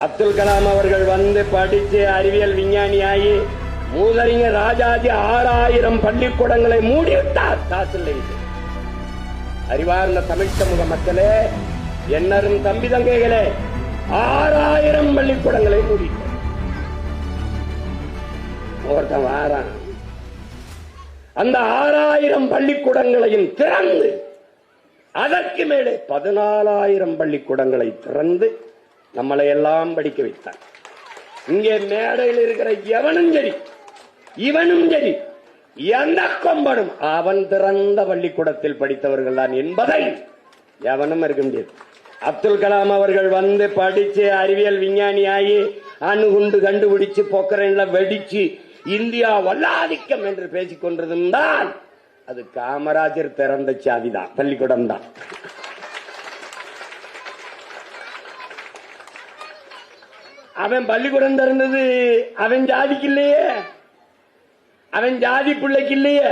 அப்துல் கலாம் அவர்கள் வந்து படிச்சு அறிவியல் விஞ்ஞானியாகி மூதறிஞர் ராஜாஜி 6000 பள்ளிக்கூடங்களை மூடிவிட்டார். காசில்லை. அறிவார்ந்த தமிழ் சமூக மக்களே, என்னரும் தம்பி தங்கைகளே, 6000 பள்ளிக்கூடங்களை மூடிட்டார். ஒருத்தன் வாரான், அந்த 6000 பள்ளிக்கூடங்களையும் திறந்து அதற்கு மேலே 14000 பள்ளிக்கூடங்களை திறந்து நம்மளை எல்லாம் படிக்க வைத்தார். இங்கே மேடையில் இருக்கிற எவனும் சரி, இவனும் சரி, எந்த கொம்பனும் அவன் திறந்த பள்ளிக்கூடத்தில் படித்தவர்கள் தான் என்பதை எவனும் இருக்க முடியாது. அப்துல் கலாம் அவர்கள் வந்து படிச்சு அறிவியல் விஞ்ஞானியாகி அணுகுண்டு கண்டுபிடிச்சு பொக்கரன்ல வெடிச்சு இந்தியா வல்லாதிக்கம் என்று பேசிக் கொண்டிருந்தால் அது காமராஜர் திறந்த சாதிதான், பள்ளிக்கூடம் தான். அவன் பள்ளிக்கூடம் திறந்தது அவன் ஜாதிக்கு இல்லையே, அவன் ஜாதி பிள்ளைக்கு இல்லையே.